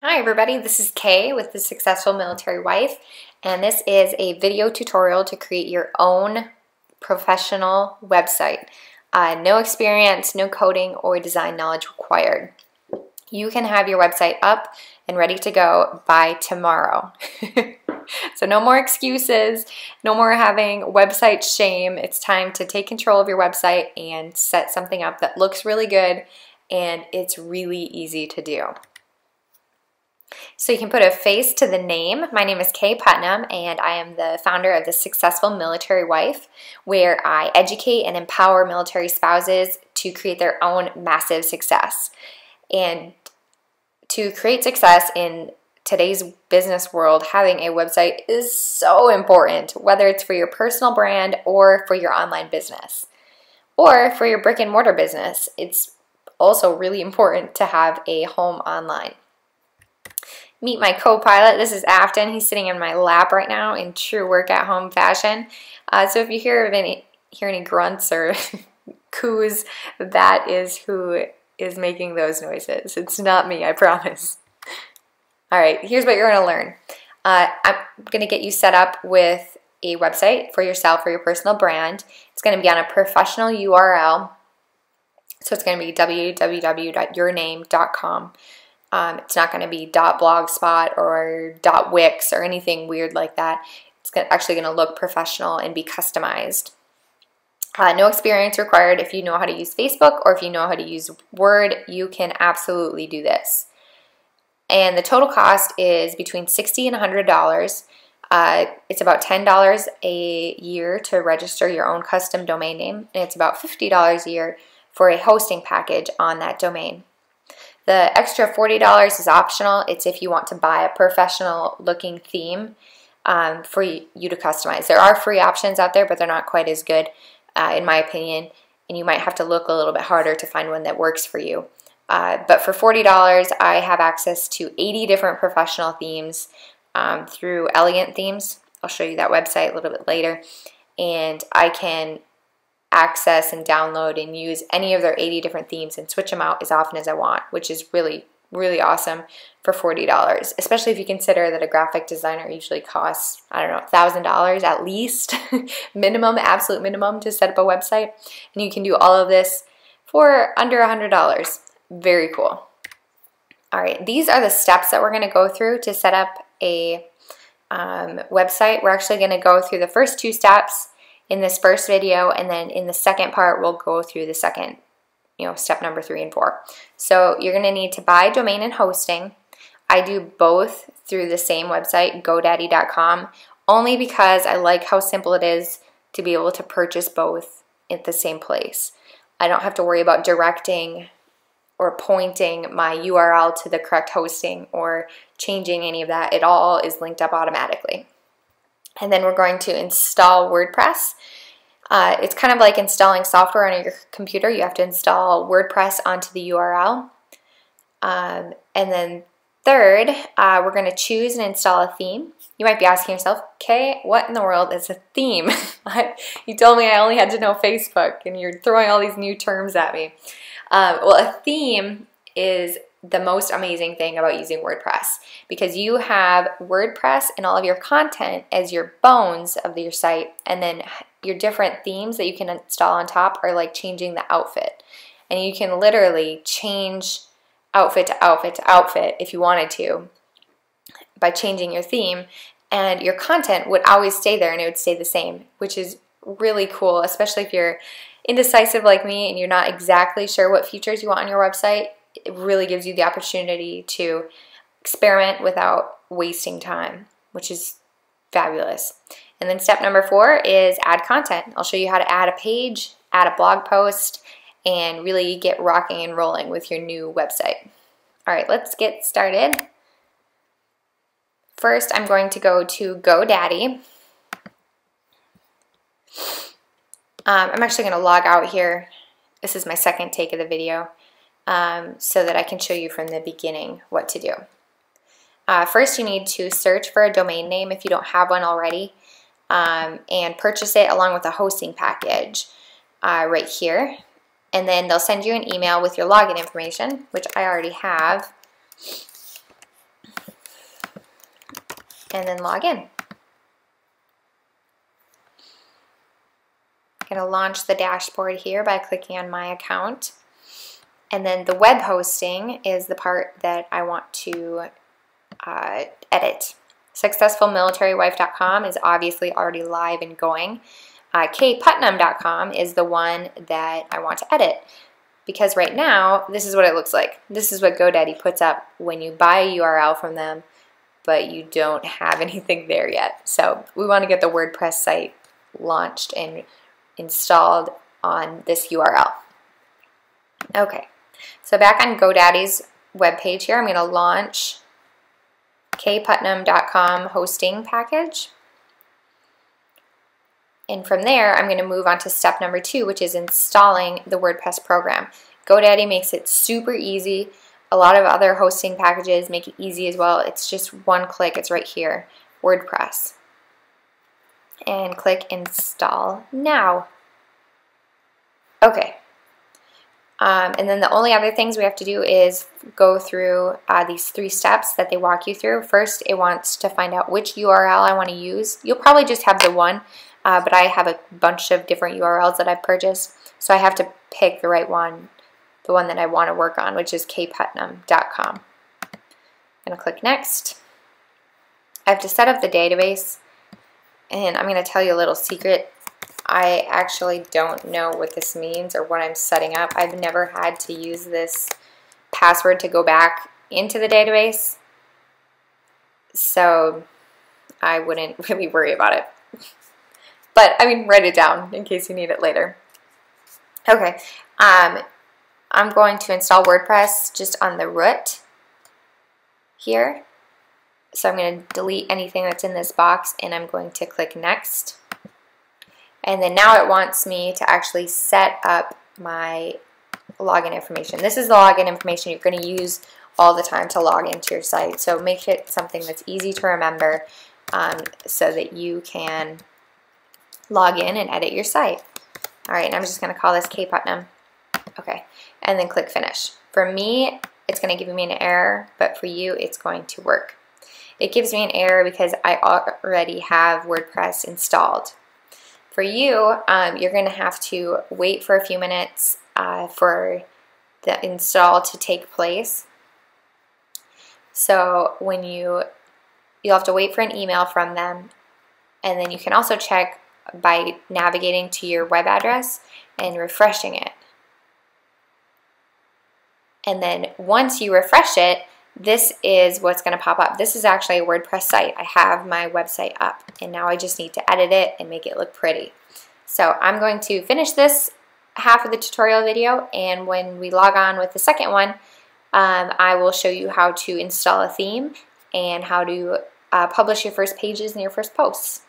Hi everybody, this is Kaye with The Successful Military Wife, and this is a video tutorial to create your own professional website. No experience, no coding or design knowledge required. You can have your website up and ready to go by tomorrow. So no more excuses, no more having website shame. It's time to take control of your website and set something up that looks really good and it's really easy to do. So you can put a face to the name. My name is Kaye Putnam, and I am the founder of The Successful Military Wife, where I educate and empower military spouses to create their own massive success. And to create success in today's business world, having a website is so important, whether it's for your personal brand or for your online business or for your brick and mortar business. It's also really important to have a home online. Meet my co-pilot. This is Afton. He's sitting in my lap right now in true work-at-home fashion. So if you hear any grunts or coos, that is who is making those noises. It's not me, I promise. All right, here's what you're going to learn. I'm going to get you set up with a website for yourself, for your personal brand. It's going to be on a professional URL. So it's going to be www.yourname.com. It's not going to be .blogspot or .wix or anything weird like that. It's actually going to look professional and be customized. No experience required. If you know how to use Facebook or if you know how to use Word, you can absolutely do this. And the total cost is between $60 and $100. It's about $10 a year to register your own custom domain name, and it's about $50 a year for a hosting package on that domain. The extra $40 is optional. It's if you want to buy a professional looking theme for you to customize. There are free options out there, but they're not quite as good in my opinion, and you might have to look a little bit harder to find one that works for you. But for $40, I have access to 80 different professional themes through Elegant Themes. I'll show you that website a little bit later, and I can access and download and use any of their 80 different themes and switch them out as often as I want, which is really, really awesome for $40, especially if you consider that a graphic designer usually costs, I don't know, $1,000 at least, minimum, absolute minimum to set up a website. And you can do all of this for under $100. Very cool. All right, these are the steps that we're going to go through to set up a website. We're actually going to go through the first two steps in this first video, and then in the second part we'll go through the second, step number 3 and 4. So you're going to need to buy domain and hosting. I do both through the same website, GoDaddy.com, only because I like how simple it is to be able to purchase both at the same place. I don't have to worry about directing or pointing my URL to the correct hosting or changing any of that. It all is linked up automatically. And then we're going to install WordPress. It's kind of like installing software on your computer. You have to install WordPress onto the URL. And then third, we're going to choose and install a theme. You might be asking yourself, Kaye, what in the world is a theme? You told me I only had to know Facebook, and you're throwing all these new terms at me. Well, a theme is the most amazing thing about using WordPress, because you have WordPress and all of your content as your bones of your site, and then your different themes that you can install on top are like changing the outfit. And you can literally change outfit to outfit to outfit if you wanted to by changing your theme, and your content would always stay there and it would stay the same, which is really cool, especially if you're indecisive like me and you're not exactly sure what features you want on your website. It really gives you the opportunity to experiment without wasting time, which is fabulous. And then step number 4 is add content. I'll show you how to add a page, add a blog post, and really get rocking and rolling with your new website. All right, let's get started. First, I'm going to go to GoDaddy. I'm actually going to log out here. This is my second take of the video. So that I can show you from the beginning what to do. First, you need to search for a domain name if you don't have one already, and purchase it along with a hosting package right here. And then they'll send you an email with your login information, which I already have. and then log in. I'm going to launch the dashboard here by clicking on my account. And then the web hosting is the part that I want to edit. SuccessfulMilitaryWife.com is obviously already live and going. Putnam.com is the one that I want to edit, because right now this is what it looks like. This is what GoDaddy puts up when you buy a URL from them, but you don't have anything there yet. So we want to get the WordPress site launched and installed on this URL. Okay, so back on GoDaddy's webpage here, I'm going to launch kputnam.com hosting package. And from there, I'm going to move on to step number 2, which is installing the WordPress program. GoDaddy makes it super easy. A lot of other hosting packages make it easy as well. It's just one click. It's right here, WordPress. And click Install Now. Okay. And then the only other things we have to do is go through these 3 steps that they walk you through. First, it wants to find out which URL I want to use. You'll probably just have the one, but I have a bunch of different URLs that I've purchased, so I have to pick the right one, the one that I want to work on, which is kputnam.com. I'm going to click Next. I have to set up the database, and I'm going to tell you a little secret. I actually don't know what this means or what I'm setting up. I've never had to use this password to go back into the database, so I wouldn't really worry about it. But I mean, write it down in case you need it later. Okay, I'm going to install WordPress just on the root here. So I'm going to delete anything that's in this box, and I'm going to click Next. And then now it wants me to actually set up my login information. This is the login information you're going to use all the time to log into your site. So make it something that's easy to remember so that you can log in and edit your site. All right, and I'm just going to call this Kaye Putnam. Okay, and then click Finish. For me, it's going to give me an error, but for you, it's going to work. It gives me an error because I already have WordPress installed. For you, you're going to have to wait for a few minutes for the install to take place. So when you'll have to wait for an email from them, and then you can also check by navigating to your web address and refreshing it. And then once you refresh it, this is what's going to pop up. This is actually a WordPress site. I have my website up, and now I just need to edit it and make it look pretty. So I'm going to finish this half of the tutorial video, and when we log on with the second one, I will show you how to install a theme and how to publish your first pages and your first posts.